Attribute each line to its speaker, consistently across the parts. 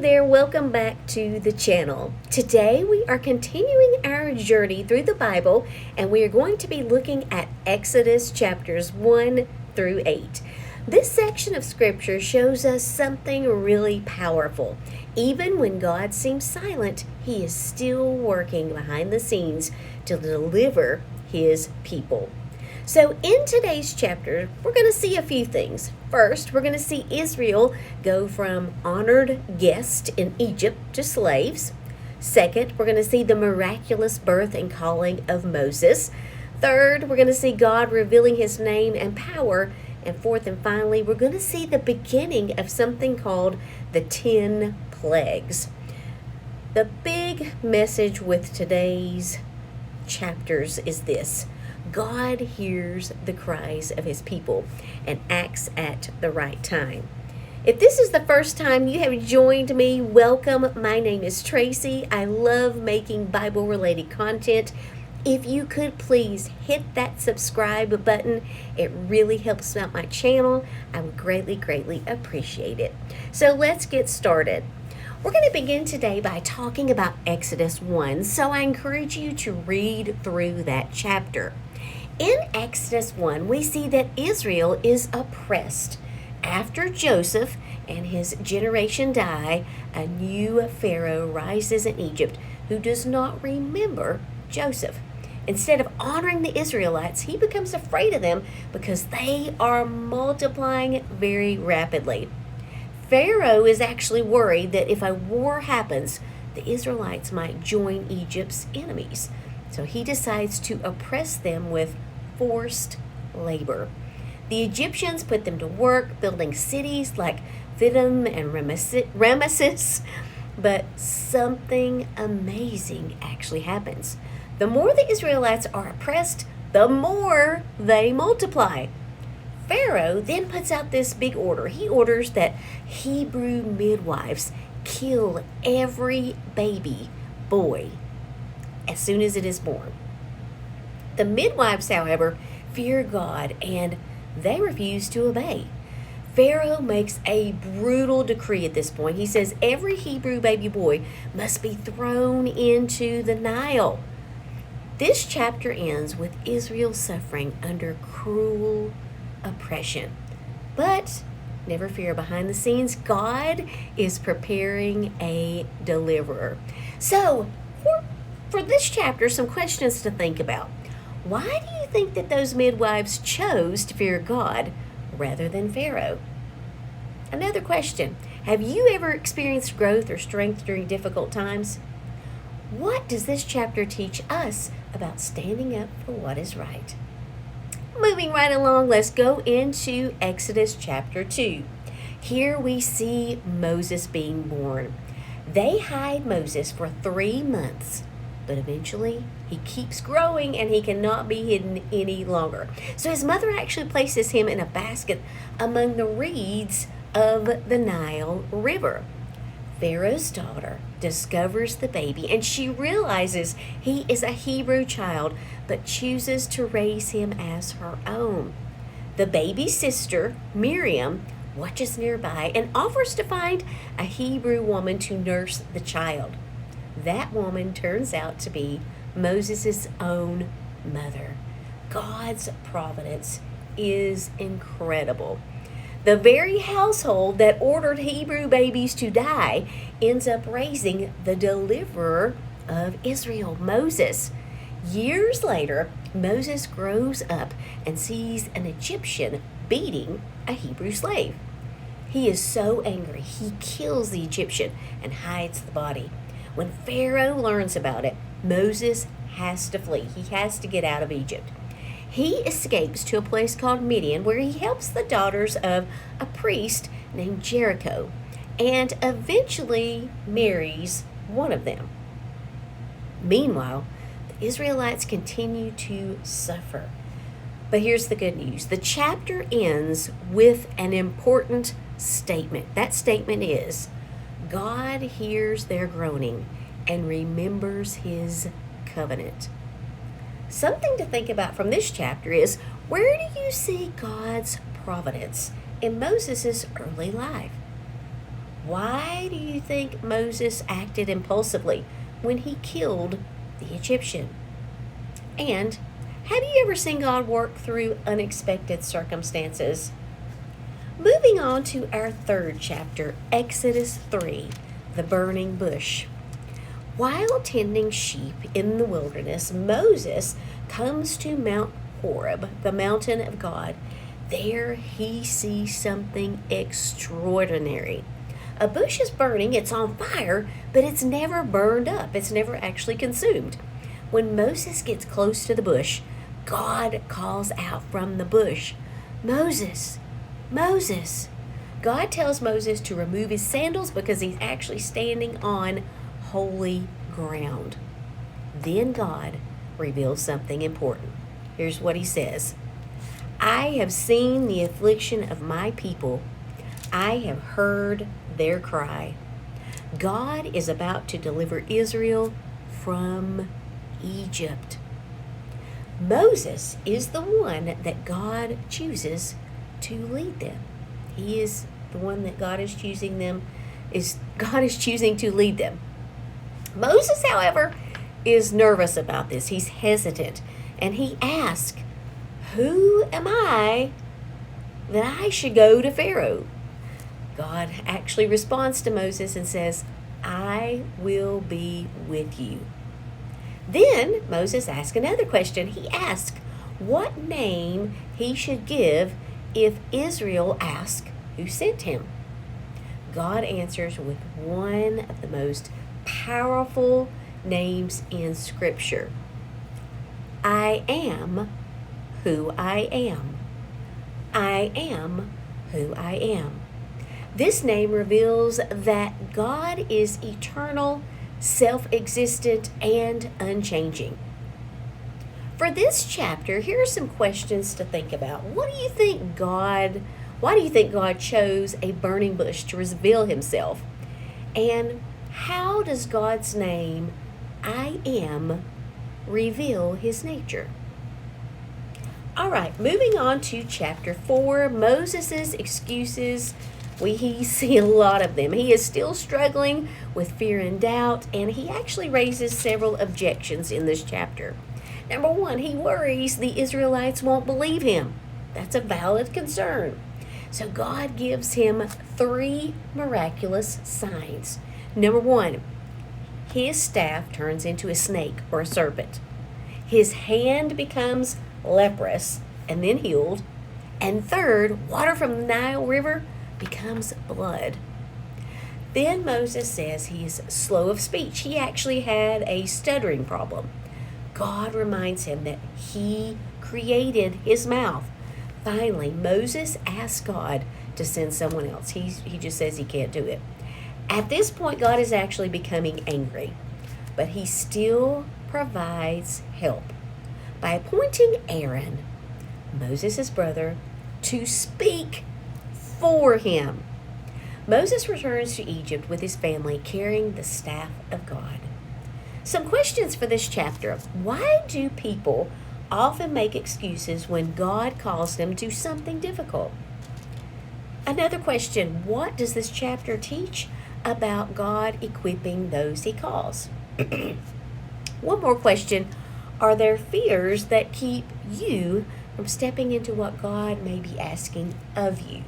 Speaker 1: there, welcome back to the channel. Today we are continuing our journey through the Bible and we are going to be looking at Exodus chapters 1 through 8. This section of scripture shows us something really powerful. Even when God seems silent, He is still working behind the scenes to deliver His people. So in today's chapter, we're going to see a few things. First, we're going to see Israel go from honored guest in Egypt to slaves. Second, we're going to see the miraculous birth and calling of Moses. Third, we're going to see God revealing His name and power. And fourth and finally, we're going to see the beginning of something called the 10 plagues. The big message with today's chapters is this: God hears the cries of His people and acts at the right time. If this is the first time you have joined me, welcome. My name is Tracy. I love making Bible-related content. If you could please hit that subscribe button, it really helps out my channel. I would greatly appreciate it. So let's get started. We're going to begin today by talking about Exodus 1, so I encourage you to read through that chapter. In Exodus 1, we see that Israel is oppressed. After Joseph and his generation die, a new Pharaoh rises in Egypt who does not remember Joseph. Instead of honoring the Israelites, he becomes afraid of them because they are multiplying very rapidly. Pharaoh is actually worried that if a war happens, the Israelites might join Egypt's enemies. So he decides to oppress them with forced labor. The Egyptians put them to work building cities like Pithom and Ramesses, but something amazing actually happens. The more the Israelites are oppressed, the more they multiply. Pharaoh then puts out this big order. He orders that Hebrew midwives kill every baby boy as soon as it is born. The midwives, however, fear God and they refuse to obey. Pharaoh makes a brutal decree at this point. He says every Hebrew baby boy must be thrown into the Nile. This chapter ends with Israel suffering under cruel oppression. But never fear, behind the scenes, God is preparing a deliverer. So, for this chapter, some questions to think about. Why do you think that those midwives chose to fear God rather than Pharaoh? Another question: have you ever experienced growth or strength during difficult times? What does this chapter teach us about standing up for what is right? Moving right along, let's go into Exodus chapter 2. Here we see Moses being born. They hide Moses for 3 months, but eventually he keeps growing and he cannot be hidden any longer. So his mother actually places him in a basket among the reeds of the Nile River. Pharaoh's daughter discovers the baby and she realizes he is a Hebrew child but chooses to raise him as her own. The baby's sister, Miriam, watches nearby and offers to find a Hebrew woman to nurse the child. That woman turns out to be Moses' own mother. God's providence is incredible. The very household that ordered Hebrew babies to die ends up raising the deliverer of Israel, Moses. Years later, Moses grows up and sees an Egyptian beating a Hebrew slave. He is so angry, he kills the Egyptian and hides the body. When Pharaoh learns about it, Moses has to flee. He has to get out of Egypt. He escapes to a place called Midian where he helps the daughters of a priest named Jericho and eventually marries one of them. Meanwhile, the Israelites continue to suffer. But here's the good news. The chapter ends with an important statement. That statement is, God hears their groaning and remembers His covenant. Something to think about from this chapter is, where do you see God's providence in Moses' early life? Why do you you think Moses acted impulsively when he killed the Egyptian? And have you ever seen God work through unexpected circumstances? Moving on to our third chapter, Exodus 3, the burning bush. While tending sheep in the wilderness, Moses comes to Mount Horeb, the mountain of God. There he sees something extraordinary. A bush is burning, it's on fire, but it's never burned up. It's never actually consumed. When Moses gets close to the bush, God calls out from the bush, "Moses, Moses." God tells Moses to remove his sandals because he's actually standing on holy ground. Then God reveals something important. Here's what he says. "I have seen the affliction of my people. I have heard their cry." God is about to deliver Israel from Egypt. Moses is the one that God chooses to lead them. He is the one that God is choosing to lead them. Moses, however, is nervous about this. He's hesitant, and he asks, "Who am I that I should go to Pharaoh?" God actually responds to Moses and says, "I will be with you." Then Moses asks another question. He asks what name he should give if Israel asks who sent him. God answers with one of the most powerful names in Scripture. I am who I am. I am who I am. This name reveals that God is eternal, self-existent, and unchanging. For this chapter, here are some questions to think about. Why do you think God chose a burning bush to reveal himself? And how does God's name, I am, reveal his nature? All right, moving on to chapter 4, Moses' excuses. We see a lot of them. He is still struggling with fear and doubt, and he actually raises several objections in this chapter. Number one, he worries the Israelites won't believe him. That's a valid concern. So God gives him 3 miraculous signs. Number one, his staff turns into a snake or a serpent. His hand becomes leprous and then healed. And third, water from the Nile River becomes blood. Then Moses says he is slow of speech. He actually had a stuttering problem. God reminds him that he created his mouth. Finally, Moses asks God to send someone else. He just says he can't do it. At this point, God is actually becoming angry, but he still provides help by appointing Aaron, Moses' brother, to speak for him. Moses returns to Egypt with his family carrying the staff of God. Some questions for this chapter. Why do people often make excuses when God calls them to something difficult? Another question, what does this chapter teach about God equipping those he calls? One more question, are there fears that keep you from stepping into what God may be asking of you?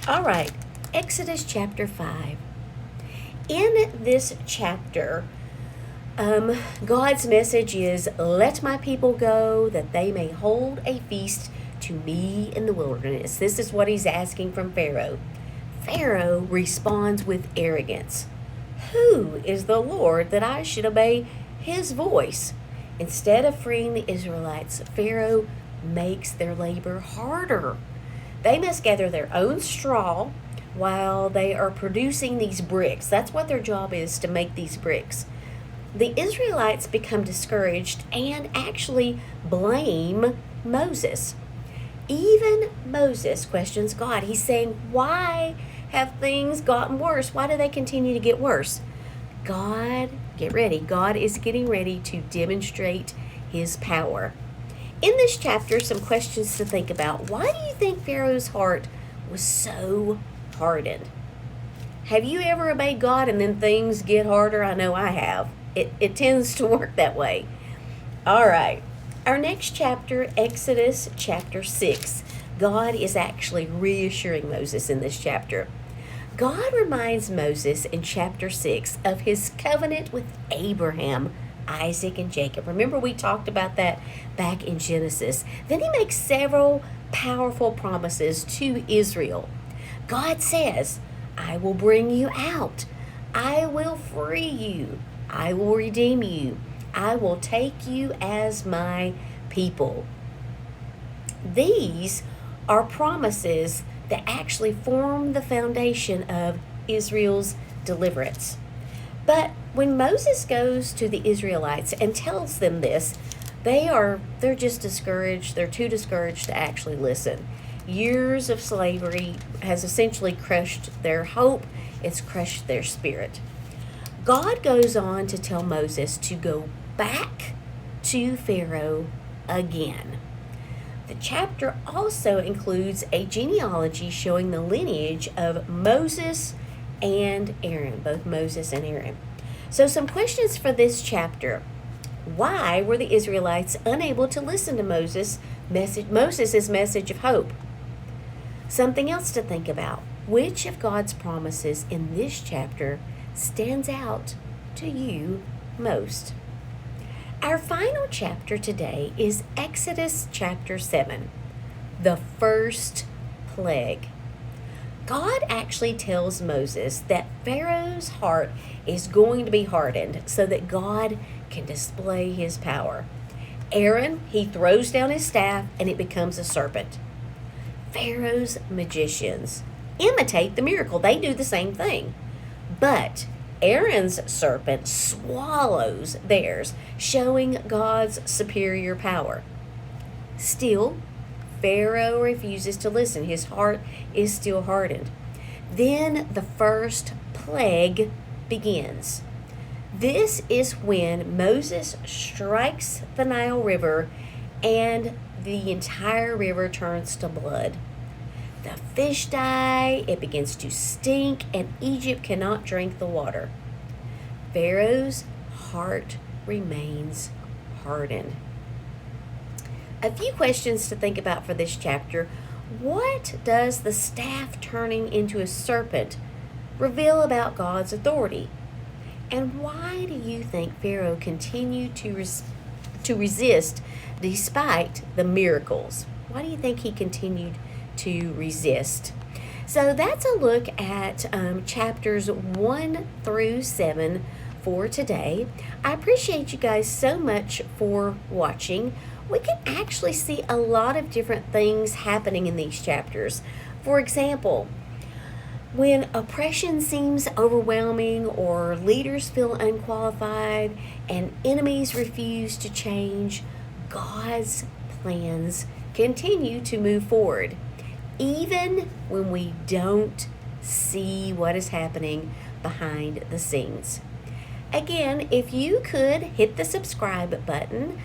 Speaker 1: All right, Exodus chapter 5. In this chapter, God's message is, "Let my people go, that they may hold a feast to me in the wilderness." This is what he's asking from Pharaoh. Pharaoh responds with arrogance. "Who is the Lord that I should obey his voice?" Instead of freeing the Israelites, Pharaoh makes their labor harder. They must gather their own straw while they are producing these bricks. That's what their job is, to make these bricks. The Israelites become discouraged and actually blame Moses. Even Moses questions God. He's saying, why have things gotten worse? Why do they continue to get worse? God, get ready. God is getting ready to demonstrate his power. In this chapter, some questions to think about. Why do you think Pharaoh's heart was so hardened? Have you ever obeyed God and then things get harder? I know I have. It tends to work that way. All right. Our next chapter, Exodus chapter 6. God is actually reassuring Moses in this chapter. God reminds Moses in chapter 6 of his covenant with Abraham, Isaac, and Jacob. Remember, we talked about that back in Genesis. Then he makes several powerful promises to Israel. God says, I will bring you out. I will free you. I will redeem you. I will take you as my people. These are promises that actually form the foundation of Israel's deliverance. But when Moses goes to the Israelites and tells them this, they're just discouraged. They're too discouraged to actually listen. Years of slavery has essentially crushed their hope. It's crushed their spirit. God goes on to tell Moses to go back to Pharaoh again. The chapter also includes a genealogy showing the lineage of Moses and Aaron, both Moses and Aaron. So some questions for this chapter. Why were the Israelites unable to listen to Moses' message of hope? Something else to think about. Which of God's promises in this chapter stands out to you most? Our final chapter today is Exodus chapter 7, the first plague. God actually tells Moses that Pharaoh's heart is going to be hardened so that God can display his power. Aaron, he throws down his staff and it becomes a serpent. Pharaoh's magicians imitate the miracle. They do the same thing. But Aaron's serpent swallows theirs, showing God's superior power. Still, Pharaoh refuses to listen. His heart is still hardened. Then the first plague begins. This is when Moses strikes the Nile River and the entire river turns to blood. The fish die, it begins to stink, and Egypt cannot drink the water. Pharaoh's heart remains hardened. A few questions to think about for this chapter. What does the staff turning into a serpent reveal about God's authority? And why do you think Pharaoh continued to resist despite the miracles? Why do you think he continued to resist? So that's a look at chapters 1 through 7 for today. I appreciate you guys so much for watching. We can actually see a lot of different things happening in these chapters. For example, when oppression seems overwhelming or leaders feel unqualified and enemies refuse to change, God's plans continue to move forward, even when we don't see what is happening behind the scenes. Again, if you could hit the subscribe button,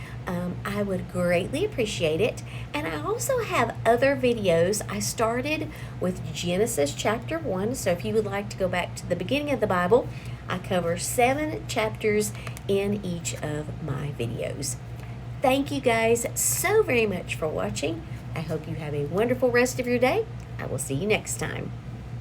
Speaker 1: I would greatly appreciate it. And I also have other videos. I started with Genesis chapter 1, so if you would like to go back to the beginning of the Bible, I cover 7 chapters in each of my videos. Thank you guys so very much for watching. I hope you have a wonderful rest of your day. I will see you next time.